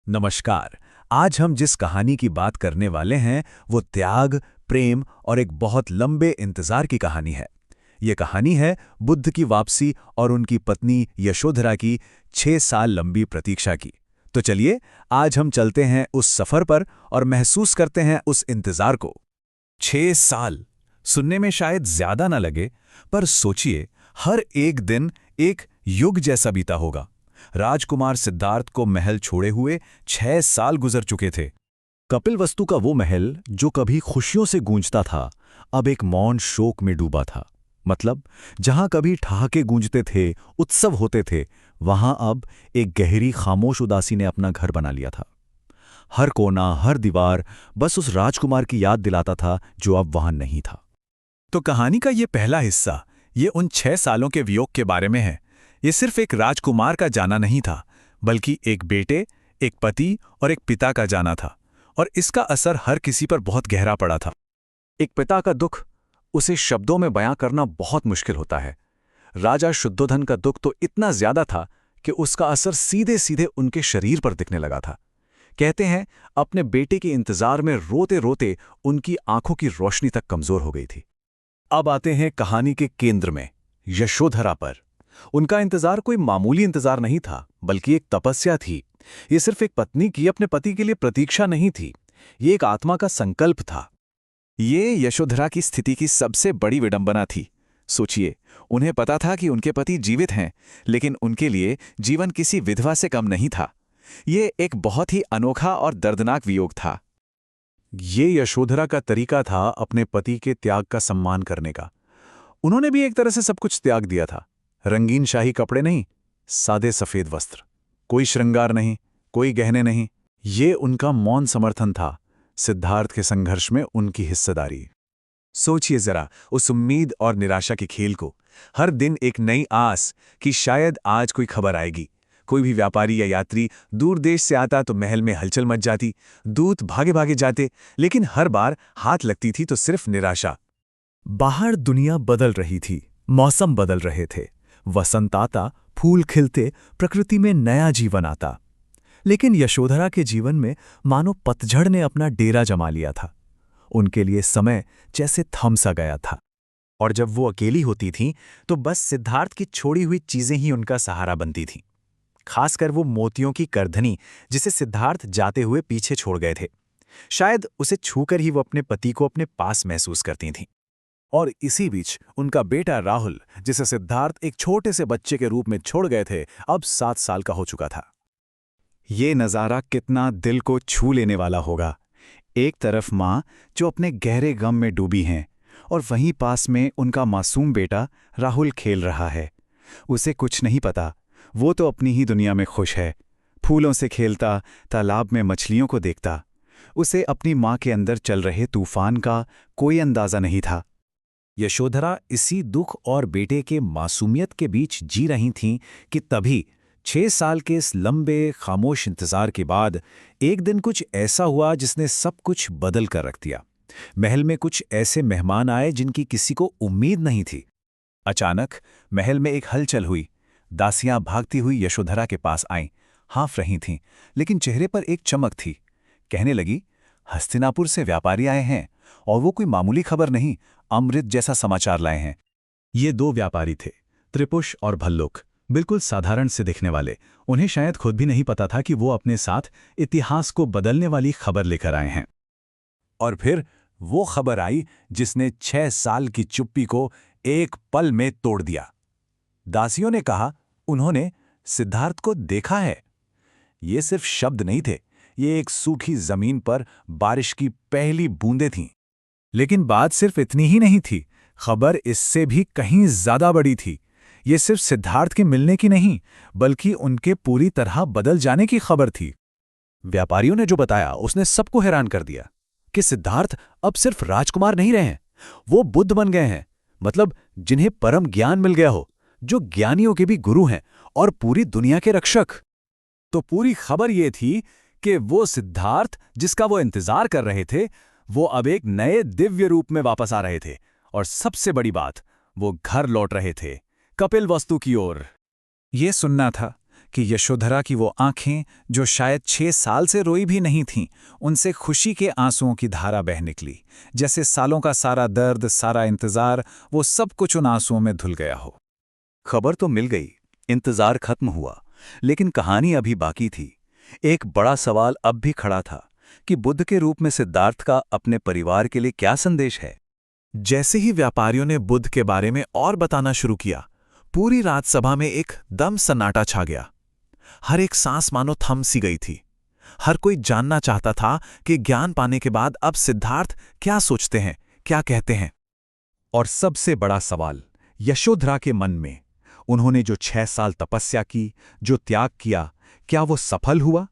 नमस्कार। आज हम जिस कहानी की बात करने वाले हैं वो त्याग, प्रेम और एक बहुत लंबे इंतजार की कहानी है। ये कहानी है बुद्ध की वापसी और उनकी पत्नी यशोधरा की 6 साल लंबी प्रतीक्षा की। तो चलिए आज हम चलते हैं उस सफर पर और महसूस करते हैं उस इंतजार को। 6 साल सुनने में शायद ज्यादा ना लगे, पर सोचिए हर एक दिन एक युग जैसा बीता होगा। राजकुमार सिद्धार्थ को महल छोड़े हुए 6 साल गुजर चुके थे। कपिलवस्तु का वो महल जो कभी खुशियों से गूंजता था, अब एक मौन शोक में डूबा था। मतलब जहां कभी ठहाके गूंजते थे, उत्सव होते थे, वहां अब एक गहरी खामोश उदासी ने अपना घर बना लिया था। हर कोना, हर दीवार बस उस राजकुमार की याद दिलाता था जो अब वहां नहीं था। तो कहानी का ये पहला हिस्सा ये उन 6 सालों के वियोग के बारे में है। ये सिर्फ एक राजकुमार का जाना नहीं था, बल्कि एक बेटे, एक पति और एक पिता का जाना था। और इसका असर हर किसी पर बहुत गहरा पड़ा था। एक पिता का दुख, उसे शब्दों में बयां करना बहुत मुश्किल होता है। राजा शुद्धोधन का दुख तो इतना ज्यादा था कि उसका असर सीधे सीधे उनके शरीर पर दिखने लगा था। कहते हैं अपने बेटे के इंतजार में रोते रोते उनकी आंखों की रोशनी तक कमजोर हो गई थी। अब आते हैं कहानी के केंद्र में, यशोधरा पर। उनका इंतजार कोई मामूली इंतजार नहीं था, बल्कि एक तपस्या थी। ये सिर्फ एक पत्नी की अपने पति के लिए प्रतीक्षा नहीं थी, ये एक आत्मा का संकल्प था। ये यशोधरा की स्थिति की सबसे बड़ी विडंबना थी। सोचिए, उन्हें पता था कि उनके पति जीवित हैं, लेकिन उनके लिए जीवन किसी विधवा से कम नहीं था। ये एक बहुत ही अनोखा और दर्दनाक वियोग था। ये यशोधरा का तरीका था अपने पति के त्याग का सम्मान करने का। उन्होंने भी एक तरह से सब कुछ त्याग दिया था। रंगीन शाही कपड़े नहीं, सादे सफेद वस्त्र, कोई श्रृंगार नहीं, कोई गहने नहीं। ये उनका मौन समर्थन था, सिद्धार्थ के संघर्ष में उनकी हिस्सेदारी। सोचिए जरा उस उम्मीद और निराशा के खेल को। हर दिन एक नई आस कि शायद आज कोई खबर आएगी। कोई भी व्यापारी या यात्री दूर देश से आता तो महल में हलचल मच जाती, दूत भागे भागे जाते, लेकिन हर बार हाथ लगती थी तो सिर्फ निराशा। बाहर दुनिया बदल रही थी, मौसम बदल रहे थे। वसंत आता, फूल खिलते, प्रकृति में नया जीवन आता। लेकिन यशोधरा के जीवन में मानो पतझड़ ने अपना डेरा जमा लिया था। उनके लिए समय जैसे थम सा गया था। और जब वो अकेली होती थीं, तो बस सिद्धार्थ की छोड़ी हुई चीजें ही उनका सहारा बनती थीं। खासकर वो मोतियों की करधनी, जिसे सिद्धार्थ जाते हुए पीछे छोड़ गए थे। शायद उसे छूकर ही वो अपने पति को अपने पास महसूस करती थीं। और इसी बीच उनका बेटा राहुल, जिसे सिद्धार्थ एक छोटे से बच्चे के रूप में छोड़ गए थे, अब 7 साल का हो चुका था। ये नज़ारा कितना दिल को छू लेने वाला होगा। एक तरफ माँ जो अपने गहरे गम में डूबी हैं, और वहीं पास में उनका मासूम बेटा राहुल खेल रहा है। उसे कुछ नहीं पता, वो तो अपनी ही दुनिया में खुश है। फूलों से खेलता, तालाब में मछलियों को देखता। उसे अपनी माँ के अंदर चल रहे तूफान का कोई अंदाजा नहीं था। यशोधरा इसी दुख और बेटे के मासूमियत के बीच जी रही थीं कि तभी 6 साल के इस लंबे खामोश इंतजार के बाद एक दिन कुछ ऐसा हुआ जिसने सब कुछ बदल कर रख दिया। महल में कुछ ऐसे मेहमान आए जिनकी किसी को उम्मीद नहीं थी। अचानक महल में एक हलचल हुई। दासियां भागती हुई यशोधरा के पास आईं, हाँफ रही थीं, लेकिन चेहरे पर एक चमक थी। कहने लगी, हस्तिनापुर से व्यापारी आए हैं, और वो कोई मामूली खबर नहीं, अमृत जैसा समाचार लाए हैं। ये 2 व्यापारी थे, त्रिपुष और भल्लुक, बिल्कुल साधारण से दिखने वाले। उन्हें शायद खुद भी नहीं पता था कि वो अपने साथ इतिहास को बदलने वाली खबर लेकर आए हैं। और फिर वो खबर आई जिसने 6 साल की चुप्पी को एक पल में तोड़ दिया। दासियों ने कहा, उन्होंने सिद्धार्थ को देखा है। ये सिर्फ शब्द नहीं थे, ये एक सूखी जमीन पर बारिश की पहली बूंदें थीं। लेकिन बात सिर्फ इतनी ही नहीं थी, खबर इससे भी कहीं ज्यादा बड़ी थी। ये सिर्फ सिद्धार्थ के मिलने की नहीं, बल्कि उनके पूरी तरह बदल जाने की खबर थी। व्यापारियों ने जो बताया उसने सबको हैरान कर दिया कि सिद्धार्थ अब सिर्फ राजकुमार नहीं रहे हैं, वो बुद्ध बन गए हैं। मतलब जिन्हें परम ज्ञान मिल गया हो, जो ज्ञानियों के भी गुरु हैं और पूरी दुनिया के रक्षक। तो पूरी खबर ये थी कि वो सिद्धार्थ जिसका वो इंतजार कर रहे थे, वो अब एक नए दिव्य रूप में वापस आ रहे थे। और सबसे बड़ी बात, वो घर लौट रहे थे, कपिलवस्तु की ओर। ये सुनना था कि यशोधरा की वो आंखें, जो शायद 6 साल से रोई भी नहीं थीं, उनसे खुशी के आंसुओं की धारा बह निकली। जैसे सालों का सारा दर्द, सारा इंतजार, वो सब कुछ उन आंसुओं में धुल गया हो। खबर तो मिल गई, इंतजार खत्म हुआ, लेकिन कहानी अभी बाकी थी। एक बड़ा सवाल अब भी खड़ा था कि बुद्ध के रूप में सिद्धार्थ का अपने परिवार के लिए क्या संदेश है। जैसे ही व्यापारियों ने बुद्ध के बारे में और बताना शुरू किया, पूरी राजसभा में एक दम सन्नाटा छा गया। हर एक सांस मानो थम सी गई थी। हर कोई जानना चाहता था कि ज्ञान पाने के बाद अब सिद्धार्थ क्या सोचते हैं, क्या कहते हैं। और सबसे बड़ा सवाल यशोधरा के मन में, उन्होंने जो 6 साल तपस्या की, जो त्याग किया, क्या वो सफल हुआ?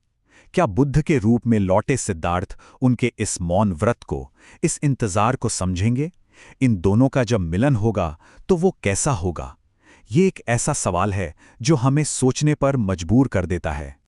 क्या बुद्ध के रूप में लौटे सिद्धार्थ उनके इस मौन व्रत को, इस इंतजार को समझेंगे? इन दोनों का जब मिलन होगा तो वो कैसा होगा? ये एक ऐसा सवाल है जो हमें सोचने पर मजबूर कर देता है।